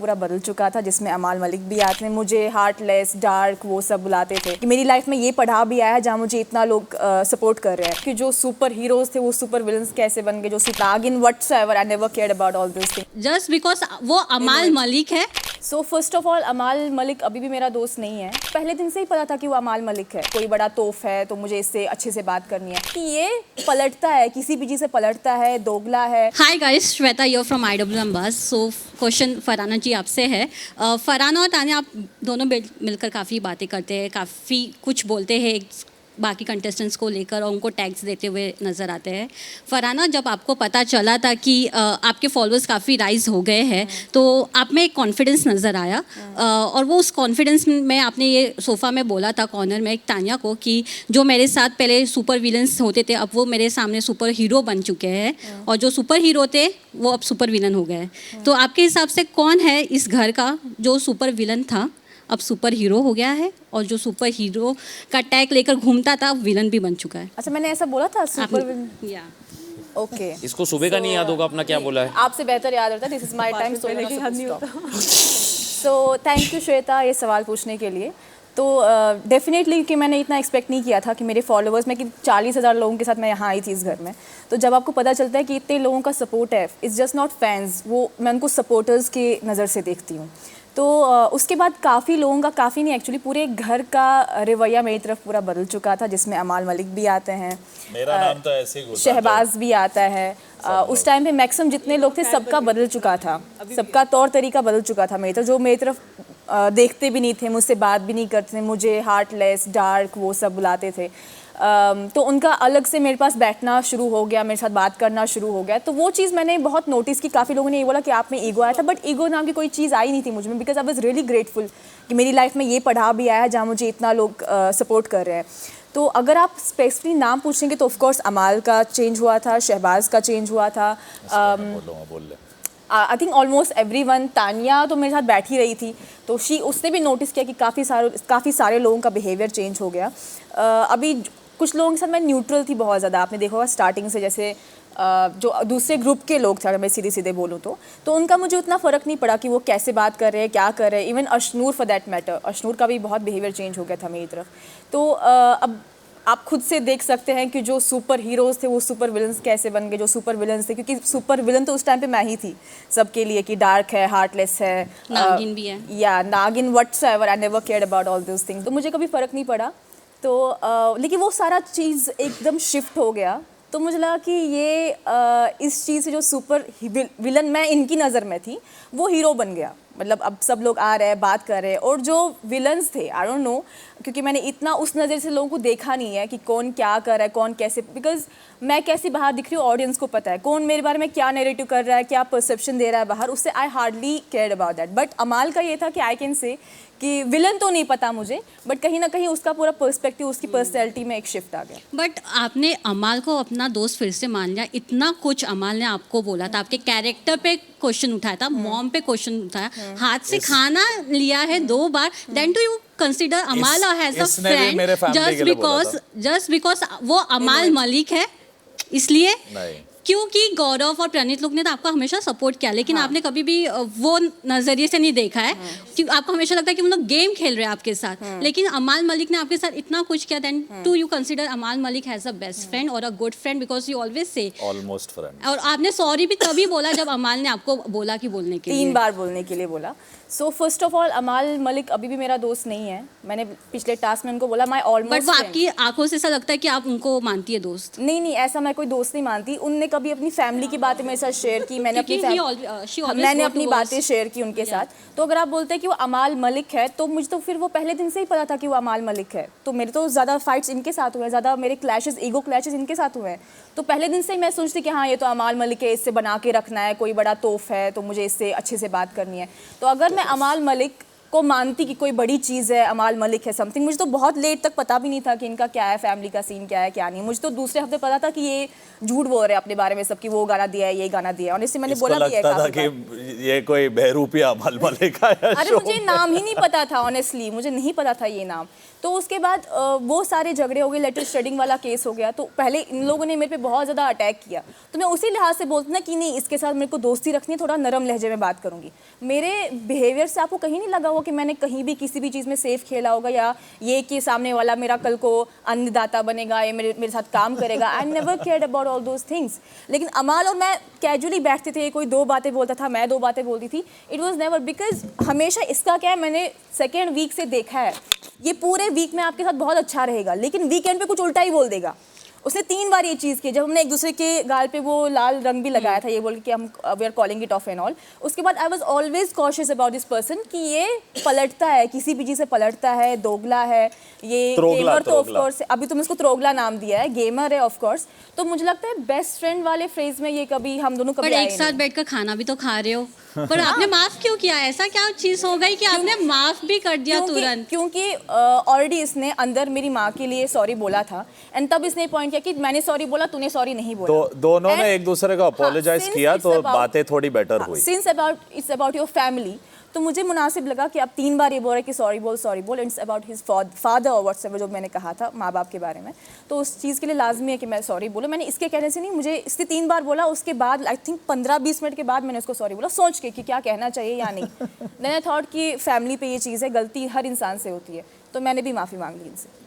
पूरा बदल चुका था, जिसमें अमाल मलिक भी आते हैं, मुझे हार्टलेस, डार्क वो सब बुलाते थे। कि मेरी लाइफ में ये पढ़ा भी आया है जहाँ मुझे इतना लोग सपोर्ट कर रहे हैं कि जो सुपर हीरोज थे वो सुपर विलन्स कैसे बन गए, जो Naagin whatsoever, I never cared about all this thing just because वो अमाल मलिक है। सो फर्स्ट ऑफ ऑल अमाल मलिक अभी भी मेरा दोस्त नहीं है। पहले दिन से ही पता था कि वो अमाल मलिक है, कोई बड़ा तोफ है, तो मुझे इससे अच्छे से बात करनी है कि ये पलटता है, किसी भी चीज़ से पलटता है, दोगला है। Hi guys, Shweta here from IWM Buzz. So question Farhana जी आपसे है। फरहाना और तानिया, आप दोनों मिलकर काफ़ी बातें करते हैं, काफ़ी कुछ बोलते हैं बाकी कंटेस्टेंट्स को लेकर और उनको टैग्स देते हुए नज़र आते हैं। फरहाना, जब आपको पता चला था कि आपके फॉलोअर्स काफ़ी राइज हो गए हैं, तो आप में एक कॉन्फिडेंस नज़र आया और वो उस कॉन्फिडेंस में आपने ये सोफ़ा में बोला था कॉर्नर में एक तानिया को कि जो मेरे साथ पहले सुपर विलन्स होते थे अब वो मेरे सामने सुपर हीरो बन चुके हैं और जो सुपर हीरो थे वो अब सुपर विलन हो गए। तो आपके हिसाब से कौन है इस घर का जो सुपर विलन था अब सुपर हीरो हो गया है और जो सुपर हीरो का टैग लेकर घूमता था अब विलन भी बन चुका है? अच्छा, मैंने ऐसा बोला था सुपर विलन? या ओके, इसको सुबह का नहीं याद होगा अपना क्या बोला है। आपसे बेहतर याद रहता है। This is my time, so thank you Shweta ये सवाल पूछने के लिए। तो डेफिनेटली कि मैंने इतना एक्सपेक्ट नहीं किया था कि मेरे फॉलोअर्स में कि 40,000 लोगों के साथ मैं यहाँ आई थी इस घर में। तो जब आपको पता चलता है कि इतने लोगों का सपोर्ट है, इट्स जस्ट नॉट फैंस, वो मैं उनको सपोर्टर्स की नज़र से देखती हूँ। तो उसके बाद काफ़ी लोगों का, काफ़ी नहीं एक्चुअली पूरे घर का रवैया मेरी तरफ पूरा बदल चुका था, जिसमें अमाल मलिक भी आते हैं, मेरा नाम तो ऐसे ही शहबाज भी आता है। उस टाइम पे मैक्सिमम जितने लोग थे सबका बदल चुका था, सबका तौर तरीका बदल चुका था मेरी तरफ। जो मेरी तरफ देखते भी नहीं थे, मुझसे बात भी नहीं करते थे, मुझे हार्टलेस, डार्क वो सब बुलाते थे, तो उनका अलग से मेरे पास बैठना शुरू हो गया, मेरे साथ बात करना शुरू हो गया। तो वो चीज़ मैंने बहुत नोटिस की। काफ़ी लोगों ने ये बोला कि आप में ईगो आया था, बट ईगो नाम की कोई चीज़ आई नहीं थी मुझ में, because I was really grateful कि मेरी लाइफ में ये पढ़ा भी आया है जहाँ मुझे इतना लोग सपोर्ट कर रहे हैं। तो अगर आप स्पेसिफिकली नाम पूछेंगे तो ऑफकोर्स अमाल का चेंज हुआ था, शहबाज का चेंज हुआ था, I think almost everyone. Tania तो मेरे साथ बैठी रही थी, तो उसने भी नोटिस किया कि काफ़ी सारे लोगों का बिहेवियर चेंज हो गया। अभी कुछ लोगों के साथ मैं न्यूट्रल थी बहुत ज़्यादा, आपने देखा होगा स्टार्टिंग से, जैसे जो दूसरे ग्रुप के लोग थे, अगर मैं सीधे बोलूँ तो उनका मुझे उतना फ़र्क नहीं पड़ा कि वो कैसे बात कर रहे हैं, क्या कर रहे हैं। Even Ashnoor for that matter, Ashnoor का भी बहुत बिहेवियर चेंज हो गया था मेरी तरफ। तो अब आप खुद से देख सकते हैं कि जो सुपर हीरोज़ थे वो सुपर विलन्स कैसे बन गए, जो सुपर विलन्स थे, क्योंकि सुपर विलन तो उस टाइम पे मैं ही थी सबके लिए, कि डार्क है, हार्टलेस है, नागिन भी है, या Naagin whatsoever, I never cared about all this things. तो मुझे कभी फ़र्क नहीं पड़ा। तो लेकिन वो सारा चीज़ एकदम शिफ्ट हो गया, तो मुझे लगा कि ये इस चीज़ से जो सुपर विलन मैं इनकी नज़र में थी वो हीरो बन गया। मतलब अब सब लोग आ रहे हैं, बात कर रहे हैं, और जो विलन्स थे, आई डोंट नो, क्योंकि मैंने इतना उस नज़र से लोगों को देखा नहीं है कि कौन क्या कर रहा है, कौन कैसे, बिकॉज मैं कैसी बाहर दिख रही हूँ ऑडियंस को पता है, कौन मेरे बारे में क्या नैरेटिव कर रहा है, क्या परसेप्शन दे रहा है बाहर, उससे I hardly cared about that. But Amaal का ये था कि आई कैन से कि विलन तो नहीं पता मुझे, बट कहीं ना कहीं उसका पूरा पर्सपेक्टिव, उसकी पर्सनैलिटी में एक शिफ्ट आ गया। बट आपने अमाल को अपना दोस्त फिर से मान लिया, इतना कुछ अमाल ने आपको बोला था, आपके कैरेक्टर पे क्वेश्चन उठाया था, मॉम पे क्वेश्चन उठाया, हाथ से खाना लिया है 2 बार, then do you consider Amaal as a friend just because वो अमाल मलिक है इसलिए? क्योंकि गौरव और प्रणीत लोग ने तो आपका हमेशा सपोर्ट किया, लेकिन आपने कभी भी वो नजरिए से नहीं देखा है कि आपको हमेशा लगता है कि वो लोग गेम खेल रहे हैं आपके साथ, लेकिन अमाल मलिक ने आपके साथ इतना कुछ किया, then to you consider Amaal Malik has a best friend और a good friend, because you always say almost friend. और आपने सॉरी भी तभी बोला जब अमाल ने आपको बोला कि बोलने के लिए, 3 बार बोलने के लिए बोला। सो फर्स्ट ऑफ ऑल अमाल मलिक अभी भी मेरा दोस्त नहीं है। मैंने पिछले टास्क में उनको बोला माय ऑलमोस्ट, बट वो आपकी आंखों से ऐसा लगता है कि आप उनको मानती है दोस्त। नहीं, ऐसा मैं कोई दोस्त नहीं मानती। उनने कभी अपनी फैमिली की बातें मेरे साथ शेयर की, मैंने अपनी बातें शेयर की उनके साथ। तो अगर आप बोलते हैं कि वो अमाल मलिक है, तो मुझे तो फिर वो पहले दिन से ही पता था कि वो अमाल मलिक है। तो मेरे तो ज़्यादा फाइट्स इनके साथ हुए हैं, ज़्यादा मेरे क्लैशेस, ईगो क्लैशेस इनके साथ हुए हैं। तो पहले दिन से ही मैं सोचती कि हाँ ये तो अमाल मलिक है, इससे बना के रखना है, कोई बड़ा तोफ है, तो मुझे इससे अच्छे से बात करनी है। तो अगर मैं अमाल मलिक को मानती कि कोई बड़ी चीज़ है, अमाल मलिक है समथिंग। मुझे तो बहुत लेट तक पता भी नहीं था कि इनका क्या है, फैमिली का सीन क्या है क्या नहीं। मुझे तो दूसरे हफ्ते पता था कि ये झूठ बोल रहे हैं अपने बारे में सब, कि वो गाना दिया है, ये गाना दिया है। ऑनेस्टली मैंने इसको बोला भी है लगता था काफी कि बार। ये कोई बहरूपिया अमल मलिक का है अरे शो मुझे नाम ही नहीं पता था, ऑनेस्टली मुझे नहीं पता था ये नाम। तो उसके बाद वो सारे झगड़े हो गए, लेटर शेडिंग वाला केस हो गया। तो पहले इन लोगों ने मेरे पे बहुत ज़्यादा अटैक किया, तो मैं उसी लिहाज से बोलती ना कि नहीं, इसके साथ मेरे को दोस्ती रखनी है, थोड़ा नरम लहजे में बात करूँगी। मेरे बिहेवियर से आपको कहीं नहीं लगा हो कि मैंने कहीं भी किसी भी चीज़ में सेफ खेला होगा, या ये कि सामने वाला मेरा कल को अन्नदाता बनेगा या मेरे साथ काम करेगा। I never cared about all those things. लेकिन अमाल और मैं कैजुअली बैठते थे, कोई 2 बातें बोलता था, मैं 2 बातें बोलती थी। इट वॉज नेवर, बिकॉज हमेशा इसका क्या है, मैंने सेकेंड वीक से देखा है, ये पूरे वीक में आपके साथ बहुत अच्छा रहेगा, लेकिन वीकेंड पे कुछ उल्टा ही बोल देगा। उसने 3 बार ये चीज़ की, जब हमने एक दूसरे के गाल पे वो लाल रंग भी लगाया था, ये बोल के कि हम we are calling it off and all. उसके बाद I was always cautious about this person कि ये पलटता है, किसी भी चीज़ से पलटता है, दोगला है, ये त्रोगला, गेमर तो ऑफ त्रोगला। कोर्स, अभी तुम इसको त्रोगला नाम दिया है, गेमर है ऑफ कोर्स। तो मुझे लगता है बेस्ट फ्रेंड वाले फ्रेज में ये कभी हम दोनों कभी पर आए एक साथ नहीं। बैठकर खाना भी तो खा रहे हो, पर आपने माफ क्यों किया? ऐसा क्या चीज हो गई कि आपने माफ भी कर दिया तुरंत? क्योंकि ऑलरेडी इसने अंदर मेरी माँ के लिए सॉरी बोला था, एंड तब इसने पॉइंट किया कि मैंने सॉरी बोला, तूने सॉरी नहीं बोला। तो दोनों ने And- एक दूसरे को अपोलोजाइज since किया, it's तो about- बातें थोड़ी बेटर हुई। Since it's about your family, तो मुझे मुनासिब लगा कि अब 3 बार ये बोल रहे कि सॉरी बोल, इट्स अबाउट हिज फादर और व्हाट्सएवर, जो मैंने कहा था माँ बाप के बारे में, तो उस चीज़ के लिए लाजमी है कि मैं सॉरी बोलूँ। मैंने इसके कहने से नहीं, मुझे इसने 3 बार बोला, उसके बाद आई थिंक 15-20 मिनट के बाद मैंने उसको सॉरी बोला, सोच के कि क्या कहना चाहिए या नहीं। देन आई थॉट कि फैमिली पे ये चीज़ है, गलती हर इंसान से होती है, तो मैंने भी माफ़ी मांग ली इनसे।